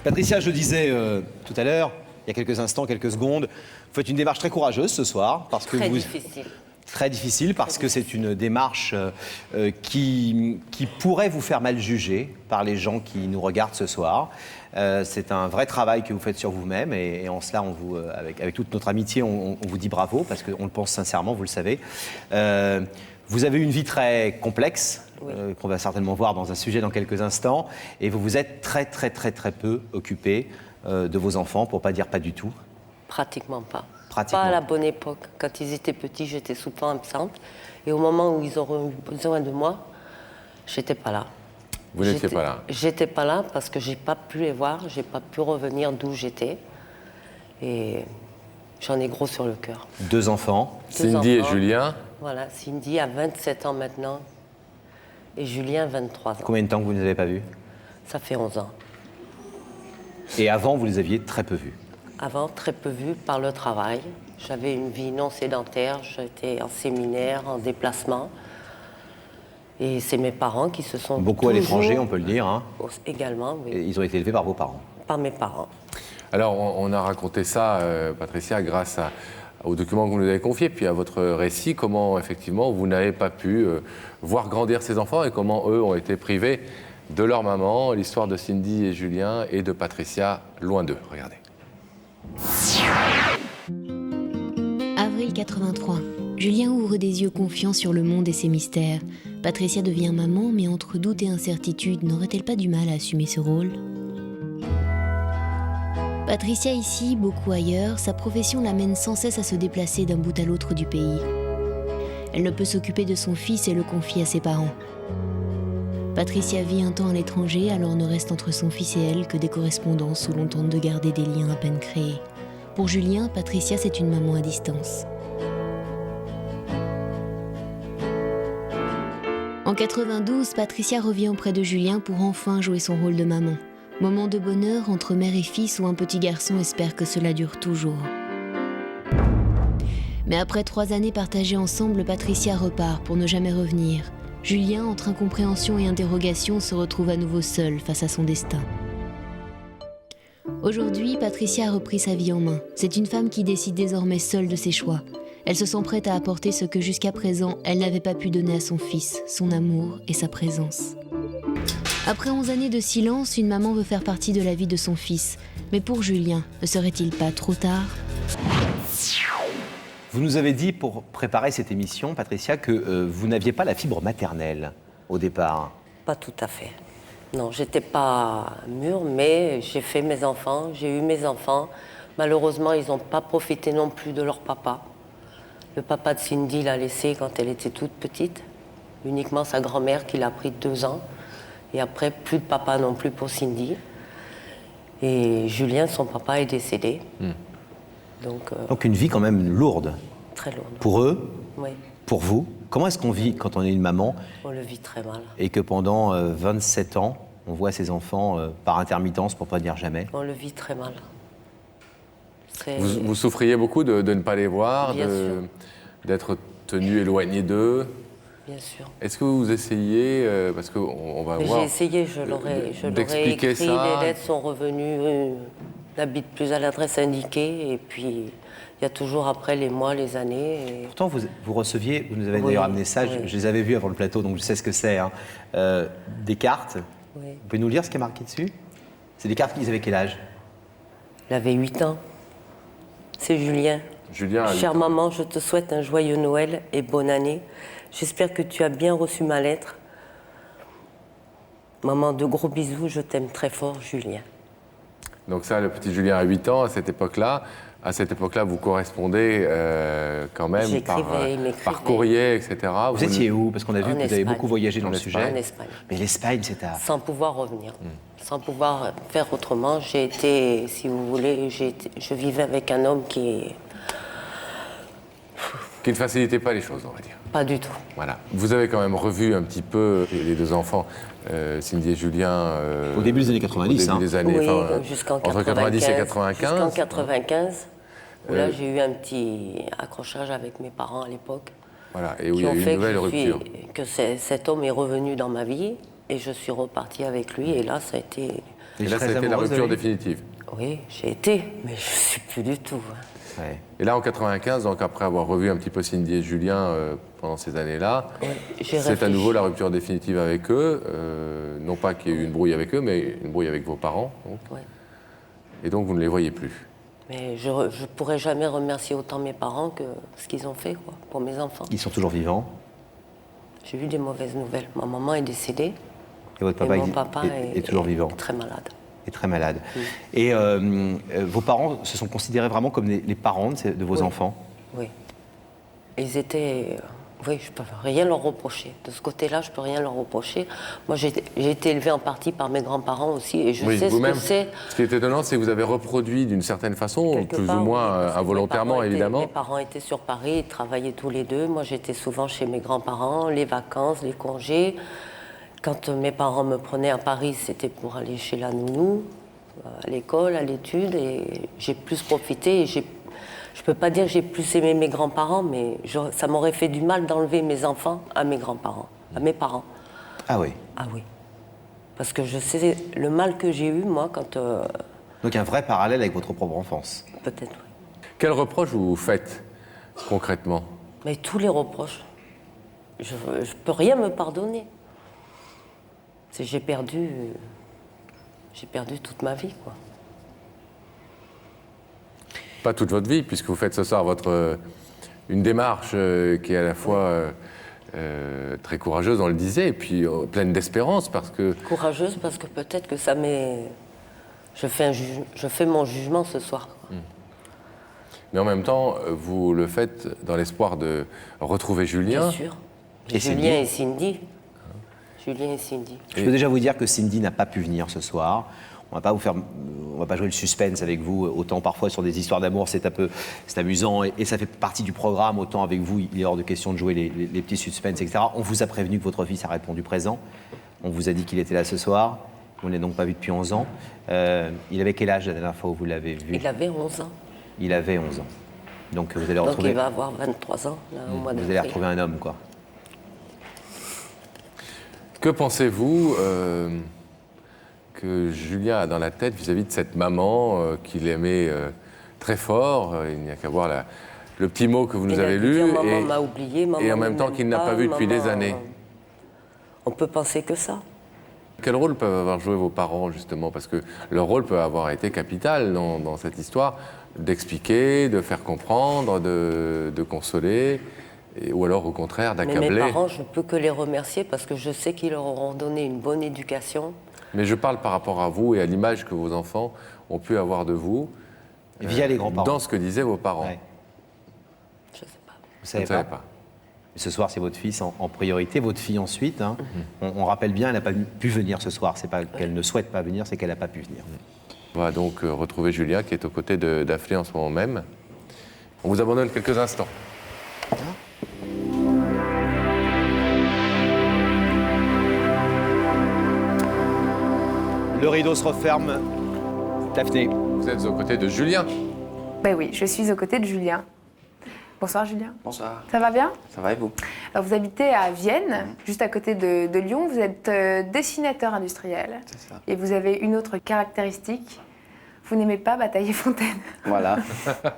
Patricia, je le disais tout à l'heure, il y a quelques instants, quelques secondes, vous faites une démarche très courageuse ce soir. Parce que Très difficile. Très difficile parce que c'est une démarche qui pourrait vous faire mal juger par les gens qui nous regardent ce soir. C'est un vrai travail que vous faites sur vous-même et en cela, avec toute notre amitié, on vous dit bravo parce qu'on le pense sincèrement, vous le savez. Vous avez une vie très complexe, oui, qu'on va certainement voir dans un sujet dans quelques instants, et vous vous êtes très peu occupé de vos enfants, pour ne pas dire pas du tout. Pratiquement pas. Pas à la bonne époque. Quand ils étaient petits, j'étais souvent absente. Et au moment où ils auront eu besoin de moi, j'étais pas là. Vous n'étiez pas là? J'étais pas là parce que j'ai pas pu les voir, j'ai pas pu revenir d'où j'étais. Et j'en ai gros sur le cœur. 2 enfants. Cindy et Julien. Voilà, Cindy a 27 ans maintenant et Julien 23 ans. Combien de temps que vous ne les avez pas vus? Ça fait 11 ans. Et avant, vous les aviez très peu vus? Avant, très peu vus par le travail. J'avais une vie non sédentaire, j'étais en séminaire, en déplacement. Et c'est mes parents qui se sont beaucoup à l'étranger, on peut le dire. Hein. Également, oui. Et ils ont été élevés par vos parents? Par mes parents. Alors, on a raconté ça, Patricia, grâce aux documents que vous nous avez confiés, puis à votre récit, comment, effectivement, vous n'avez pas pu voir grandir ces enfants et comment eux ont été privés de leur maman, l'histoire de Cindy et Julien et de Patricia, loin d'eux. Regardez. Avril 83. Julien ouvre des yeux confiants sur le monde et ses mystères. Patricia devient maman, mais entre doute et incertitude, n'aurait-elle pas du mal à assumer ce rôle? Patricia ici, beaucoup ailleurs, sa profession l'amène sans cesse à se déplacer d'un bout à l'autre du pays. Elle ne peut s'occuper de son fils et le confie à ses parents. Patricia vit un temps à l'étranger, alors ne reste entre son fils et elle que des correspondances où l'on tente de garder des liens à peine créés. Pour Julien, Patricia, c'est une maman à distance. En 92, Patricia revient auprès de Julien pour enfin jouer son rôle de maman. Moment de bonheur entre mère et fils où un petit garçon espère que cela dure toujours. Mais après 3 années partagées ensemble, Patricia repart pour ne jamais revenir. Julien, entre incompréhension et interrogation, se retrouve à nouveau seul face à son destin. Aujourd'hui, Patricia a repris sa vie en main. C'est une femme qui décide désormais seule de ses choix. Elle se sent prête à apporter ce que jusqu'à présent, elle n'avait pas pu donner à son fils, son amour et sa présence. Après 11 années de silence, une maman veut faire partie de la vie de son fils. Mais pour Julien, ne serait-il pas trop tard ? Vous nous avez dit, pour préparer cette émission, Patricia, que vous n'aviez pas la fibre maternelle au départ. Pas tout à fait. Non, j'étais pas mûre, mais j'ai fait mes enfants, j'ai eu mes enfants. Malheureusement, ils n'ont pas profité non plus de leur papa. Le papa de Cindy l'a laissée quand elle était toute petite. Uniquement sa grand-mère qui l'a pris 2 ans. Et après, plus de papa non plus pour Cindy. Et Julien, son papa, est décédé. Donc une vie quand même lourde. Très lourde. Pour eux, oui. Pour vous, comment est-ce qu'on vit quand on est une maman? On le vit très mal. Et que pendant 27 ans, on voit ses enfants par intermittence, pour ne pas dire jamais? On le vit très mal. Vous souffriez beaucoup de ne pas les voir, sûr. D'être tenu éloigné d'eux? Bien sûr. Est-ce que vous essayez, parce qu'on va voir... J'ai essayé, je l'aurais écrit, ça. les lettres sont revenues, n'habite plus à l'adresse indiquée, et puis il y a toujours après les mois, les années. Et... Pourtant, vous receviez, vous nous avez d'ailleurs amené ça, oui. je les avais vus avant le plateau, donc je sais ce que c'est, hein, des cartes. Oui. Vous pouvez nous lire ce qui est marqué dessus? C'est des cartes qu'ils avaient quel âge? Il avait 8 ans. C'est Julien. Julien a 8 Chère ans. maman, je te souhaite un joyeux Noël et bonne année. J'espère que tu as bien reçu ma lettre. Maman, de gros bisous, je t'aime très fort, Julien. Donc ça, le petit Julien a 8 ans à cette époque-là. À cette époque-là, vous correspondez quand même par courrier, etc. Vous étiez où? Parce qu'on a vu que vous avez beaucoup voyagé dans le sujet. En Espagne. Mais l'Espagne, c'est à... Sans pouvoir revenir. Sans pouvoir faire autrement. J'ai été, si vous voulez, je vivais avec un homme qui ne facilitait pas les choses, on va dire. Pas du tout. Voilà. Vous avez quand même revu un petit peu les 2 enfants, Cindy et Julien... au début des années 90, au début des années, oui, jusqu'en 95. Entre 90 et 95. Jusqu'en 95, où là j'ai eu un petit accrochage avec mes parents à l'époque. Voilà, et où il y a eu une nouvelle rupture. Que cet homme est revenu dans ma vie, et je suis repartie avec lui, et là ça a été... Et là, ça a été la rupture définitive. Oui, j'ai été, mais je ne suis plus du tout. Ouais. Et là, en 95, donc après avoir revu un petit peu Cindy et Julien pendant ces années-là, c'est à nouveau la rupture définitive avec eux. Non pas qu'il y ait eu une brouille avec eux, mais une brouille avec vos parents. Donc. Ouais. Et donc, vous ne les voyez plus. Mais je ne pourrais jamais remercier autant mes parents que ce qu'ils ont fait quoi, pour mes enfants. Ils sont toujours vivants. J'ai eu des mauvaises nouvelles. Ma maman est décédée. Et votre papa, et mon papa est toujours vivant. Très malade. Est très malade. Et vos parents se sont considérés vraiment comme les parents de vos enfants? Oui. Ils étaient... oui, je ne peux rien leur reprocher. De ce côté-là, je ne peux rien leur reprocher. Moi, j'ai été élevée en partie par mes grands-parents aussi, et je sais ce que c'est. Ce qui est étonnant, c'est que vous avez reproduit d'une certaine façon, Quelque plus part, ou moins oui, involontairement, évidemment. Mes parents étaient sur Paris, ils travaillaient tous les deux. Moi, j'étais souvent chez mes grands-parents, les vacances, les congés. Quand mes parents me prenaient à Paris, c'était pour aller chez la nounou, à l'école, à l'étude, et j'ai plus profité. Et je ne peux pas dire que j'ai plus aimé mes grands-parents, mais ça m'aurait fait du mal d'enlever mes enfants à mes grands-parents, à mes parents. Ah oui. Ah oui. Parce que je sais le mal que j'ai eu, moi, quand... Donc un vrai parallèle avec votre propre enfance. Peut-être, oui. Quel reproche vous faites, concrètement? Mais tous les reproches. Je ne peux rien me pardonner. J'ai perdu toute ma vie, quoi. Pas toute votre vie, puisque vous faites ce soir une démarche qui est à la fois très courageuse, on le disait, et puis pleine d'espérance, parce que... Courageuse, parce que peut-être que ça m'est... Je fais mon jugement ce soir. Mais en même temps, vous le faites dans l'espoir de retrouver Julien. Bien sûr. Et Julien et Cindy. Julien et Cindy. Je peux déjà vous dire que Cindy n'a pas pu venir ce soir. On va pas jouer le suspense avec vous. Autant parfois sur des histoires d'amour, c'est amusant et ça fait partie du programme. Autant avec vous, il est hors de question de jouer les petits suspens, etc. On vous a prévenu que votre fils a répondu présent. On vous a dit qu'il était là ce soir. On ne l'a donc pas vu depuis 11 ans. Il avait quel âge la dernière fois où vous l'avez vu? Il avait 11 ans. Il avait 11 ans. Donc vous allez Donc retrouver... il va avoir 23 ans, là, au mois Vous d'avril. allez retrouver un homme, quoi. Que pensez-vous que Julien a dans la tête vis-à-vis de cette maman qu'il aimait très fort? Il n'y a qu'à voir le petit mot que vous nous avez lu. Maman m'a oublié, maman et en même ne temps m'aime qu'il n'a pas vu depuis maman, des années. On peut penser que ça. Quel rôle peuvent avoir joué vos parents, justement? Parce que leur rôle peut avoir été capital dans cette histoire, d'expliquer, de faire comprendre, de consoler, ou alors au contraire Mais d'accabler. mes parents, je ne peux que les remercier parce que je sais qu'ils leur auront donné une bonne éducation. Mais je parle par rapport à vous et à l'image que vos enfants ont pu avoir de vous. Via les grands-parents. Dans ce que disaient vos parents. Ouais. Je ne sais pas. Vous Je ne savez savais pas. pas. Ce soir, c'est votre fils en priorité, votre fille ensuite. Hein. On rappelle bien, elle n'a pas pu venir ce soir. C'est pas qu'elle ne souhaite pas venir, c'est qu'elle n'a pas pu venir. On va donc retrouver Julien qui est aux côtés de Daphné en ce moment même. On vous abandonne quelques instants. Le rideau se referme. Daphné. Vous êtes aux côtés de Julien. Ben oui, je suis aux côtés de Julien. Bonsoir Julien. Bonsoir. Ça va bien? Ça va et vous? Alors vous habitez à Vienne, juste à côté de Lyon. Vous êtes dessinateur industriel. C'est ça. Et vous avez une autre caractéristique. Vous n'aimez pas batailler Fontaine. Voilà.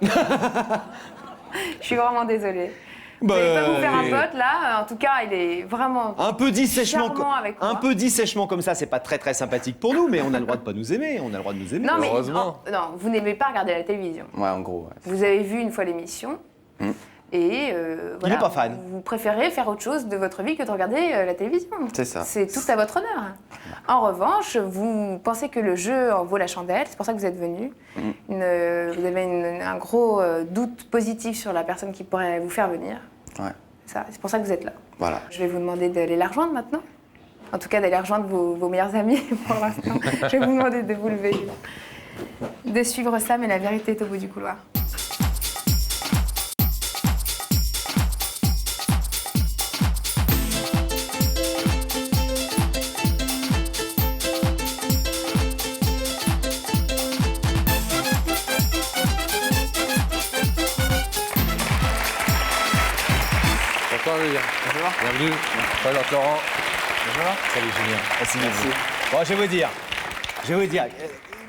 Je suis vraiment désolée. Vous n'allez pas vous faire un pote là. En tout cas, il est vraiment Un peu dit sèchement, charmant avec moi. un peu dit sèchement comme ça, c'est pas très très sympathique pour nous, mais on a le droit de pas nous aimer. On a le droit de nous aimer. Non, mais Heureusement. non, vous n'aimez pas regarder la télévision. Ouais, en gros. Ouais. Vous avez vu une fois l'émission. Et voilà, est pas fan. Vous préférez faire autre chose de votre vie que de regarder la télévision. C'est ça. C'est tout à votre honneur. En revanche, vous pensez que le jeu en vaut la chandelle, c'est pour ça que vous êtes venu. Vous avez un gros doute positif sur la personne qui pourrait vous faire venir. Ouais. C'est pour ça que vous êtes là. Voilà. Je vais vous demander d'aller la rejoindre maintenant. En tout cas, d'aller rejoindre vos meilleurs amis pour l'instant. Je vais vous demander de vous lever, de suivre ça, mais la vérité est au bout du couloir. Bonsoir Julien. Bonjour. Bienvenue. Présente Laurent. Salut Julien. Merci. Bon, je vais vous dire. Je vais vous dire,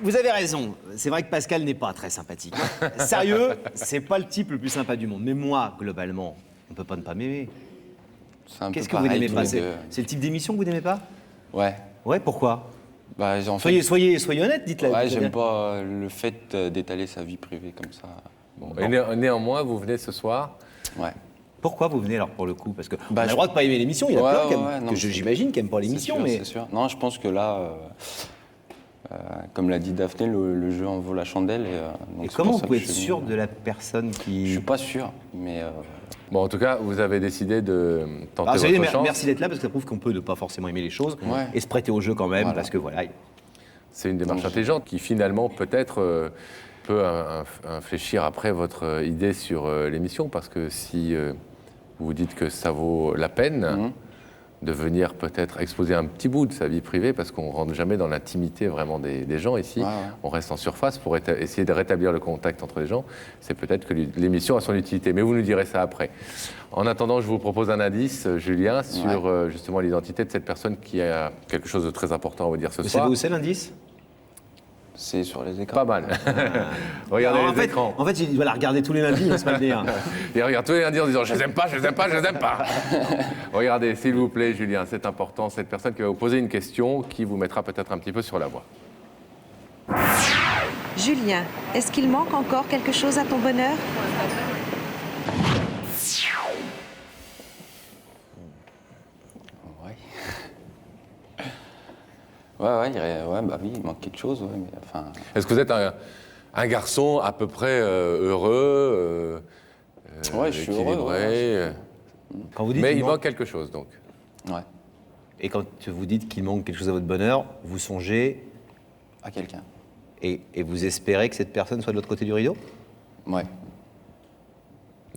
vous avez raison. C'est vrai que Pascal n'est pas très sympathique. Sérieux, c'est pas le type le plus sympa du monde. Mais moi, globalement, on peut pas ne pas m'aimer. C'est un peu Qu'est-ce que vous pareil, n'aimez tous pas? les deux. C'est le type d'émission que vous n'aimez pas? Ouais. Ouais, pourquoi? Bah, en fait, Soyez honnête, dites-le. ouais, j'aime pas le fait d'étaler sa vie privée comme ça. Bon. Et néanmoins, vous venez ce soir. Ouais. Pourquoi vous venez alors pour le coup? Parce que on a Bah, le droit de pas aimer l'émission. Il y en a Ouais, plein ouais, non, que c'est- j'imagine qui n'aiment pas C'est l'émission, sûr, mais c'est sûr. Non, je pense que là, comme l'a dit Daphné, le jeu en vaut la chandelle. Donc et c'est comment pour vous ça pouvez que être je suis sûr venu. de la personne Je qui... suis pas sûr, mais Bon, en tout cas, vous avez décidé de tenter Ah, votre chance. merci d'être là parce que ça prouve qu'on peut ne pas forcément aimer les choses Ouais. et se prêter au jeu quand même Voilà. parce que voilà. C'est une démarche Donc, intelligente qui finalement peut-être peut infléchir après votre idée sur l'émission, parce que si vous dites que ça vaut la peine de venir peut-être exposer un petit bout de sa vie privée, parce qu'on ne rentre jamais dans l'intimité vraiment des gens ici, Ouais, ouais. on reste en surface pour essayer de rétablir le contact entre les gens, c'est peut-être que l'émission a son utilité, mais vous nous direz ça après. En attendant, je vous propose un indice, Julien, sur justement l'identité de cette personne qui a quelque chose de très important à vous dire ce Vous soir. savez où c'est l'indice? c'est sur les écrans. Pas mal. Regardez Alors, les écrans. En fait, voilà, regardez tous les lundis, laisse pas le dire. Et regarde tous les lundis en disant je les aime pas, je les aime pas, je les aime pas. Regardez, s'il vous plaît, Julien, c'est important, cette personne qui va vous poser une question qui vous mettra peut-être un petit peu sur la voie. Julien, est-ce qu'il manque encore quelque chose à ton bonheur? Ouais. Ouais, bah oui, il manque quelque chose, ouais, mais enfin. Est-ce que vous êtes un garçon à peu près heureux, Ouais, je suis heureux, équilibré, Quand vous dites mais qu'il il manque- manque quelque chose donc. Ouais, Et quand vous dites qu'il manque quelque chose à votre bonheur, vous songez à quelqu'un. et vous espérez que cette personne soit de l'autre côté du rideau? Ouais.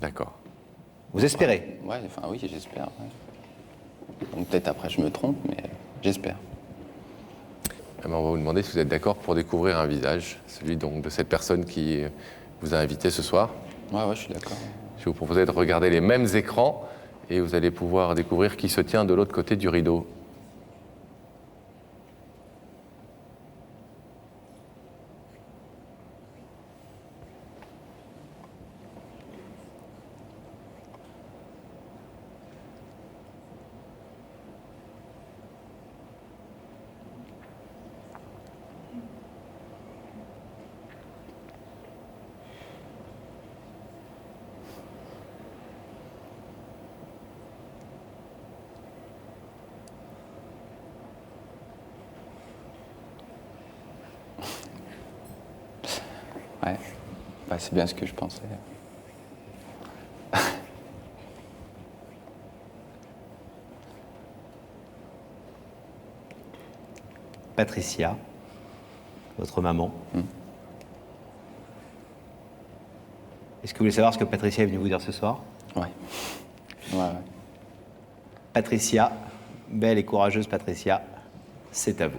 D'accord. Vous espérez? Ouais, enfin oui, j'espère. Ouais. Donc peut-être après je me trompe, mais j'espère. Eh ben, on va vous demander si vous êtes d'accord pour découvrir un visage, celui donc de cette personne qui vous a invité ce soir. Ouais, je suis d'accord. Je vais vous proposer de regarder les mêmes écrans et vous allez pouvoir découvrir qui se tient de l'autre côté du rideau. Ouais. Bah, c'est bien ce que je pensais. Patricia, votre maman. Est-ce que vous voulez savoir ce que Patricia est venue vous dire ce soir? Ouais. Ouais. Patricia, belle et courageuse Patricia, c'est à vous.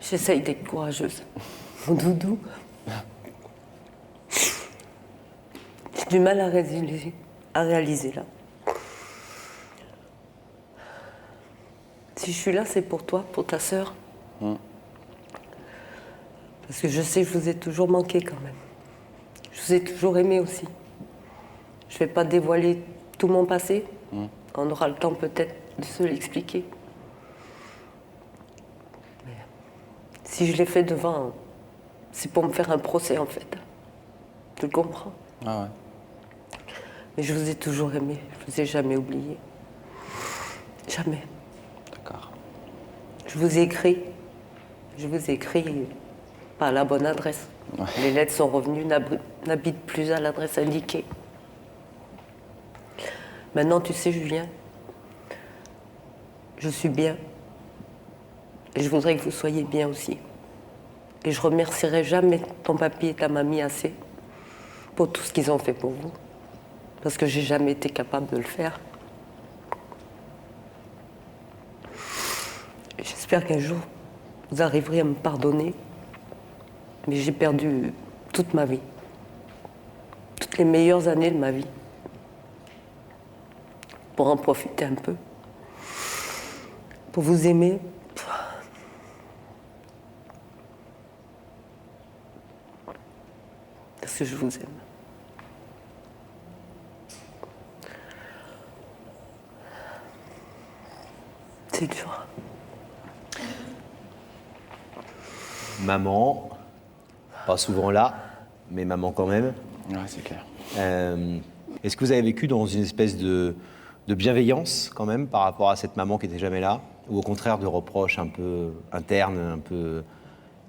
J'essaye d'être courageuse. Mon doudou. J'ai du mal à réaliser là. Si je suis là, c'est pour toi, pour ta sœur. Parce que je sais que je vous ai toujours manqué quand même. Je vous ai toujours aimé aussi. Je ne vais pas dévoiler tout mon passé. On aura le temps peut-être de se l'expliquer. Mais si je l'ai fait devant, c'est pour me faire un procès en fait. Tu le comprends? Ah ouais. Mais je vous ai toujours aimé. Je vous ai jamais oublié. Jamais. D'accord. Je vous ai écrit. Je vous ai écrit pas à la bonne adresse. Ouais. Les lettres sont revenues, n'habitent plus à l'adresse indiquée. Maintenant, tu sais, Julien, je suis bien. Et je voudrais que vous soyez bien aussi. Et je remercierai jamais ton papy et ta mamie assez pour tout ce qu'ils ont fait pour vous. Parce que j'ai jamais été capable de le faire. Et j'espère qu'un jour, vous arriverez à me pardonner. Mais j'ai perdu toute ma vie. Toutes les meilleures années de ma vie. Pour en profiter un peu. Pour vous aimer. que je vous aime. C'est dur. Maman, pas souvent là, mais maman quand même. Ouais, c'est clair. Est-ce que vous avez vécu dans une espèce de bienveillance quand même par rapport à cette maman qui n'était jamais là? Ou au contraire de reproches un peu internes, un peu...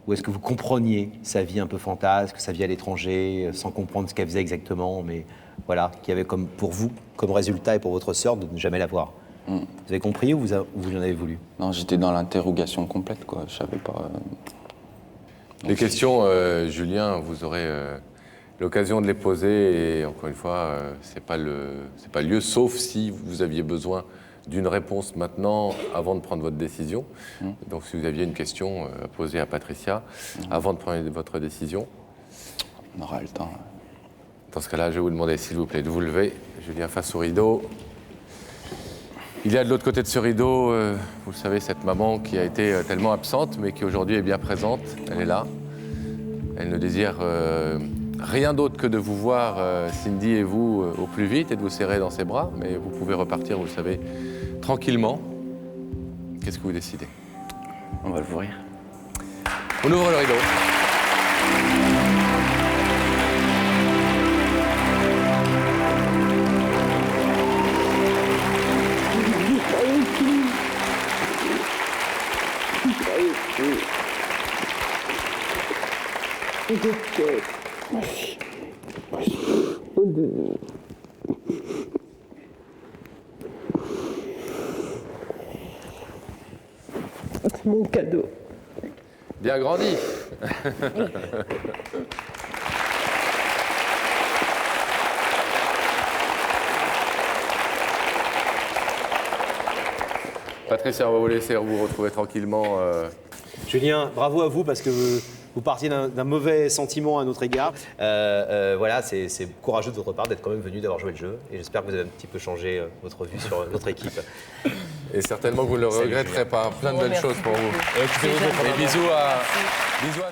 Ou est-ce que vous compreniez sa vie un peu fantasque, sa vie à l'étranger, sans comprendre ce qu'elle faisait exactement, mais voilà, qui avait comme pour vous, comme résultat et pour votre sœur, de ne jamais la voir? Vous avez compris ou vous en avez voulu? Non, j'étais dans l'interrogation complète, quoi. Je savais pas. Les questions, Julien, vous aurez l'occasion de les poser et encore une fois, c'est pas le lieu, sauf si vous aviez besoin d'une réponse maintenant avant de prendre votre décision. Donc si vous aviez une question à poser à Patricia avant de prendre votre décision. On aura le temps. Dans ce cas-là, je vais vous demander s'il vous plaît de vous lever. Julien face au rideau. Il y a de l'autre côté de ce rideau, vous le savez, cette maman qui a été tellement absente, mais qui aujourd'hui est bien présente. Elle est là. Elle ne désire rien d'autre que de vous voir, Cindy et vous, au plus vite et de vous serrer dans ses bras. Mais vous pouvez repartir, vous le savez, tranquillement. Qu'est-ce que vous décidez? On va l'ouvrir. On ouvre le rideau. C'est mon cadeau. Bien grandi. Patricia, on va vous laisser vous retrouver tranquillement. Julien, bravo à vous parce que vous partiez d'un mauvais sentiment à notre égard. Voilà, c'est courageux de votre part d'être quand même venu, d'avoir joué le jeu. Et j'espère que vous avez un petit peu changé votre vue sur notre équipe. Et certainement que vous ne le regretterez pas. Plein de belles choses pour vous. Et bisous à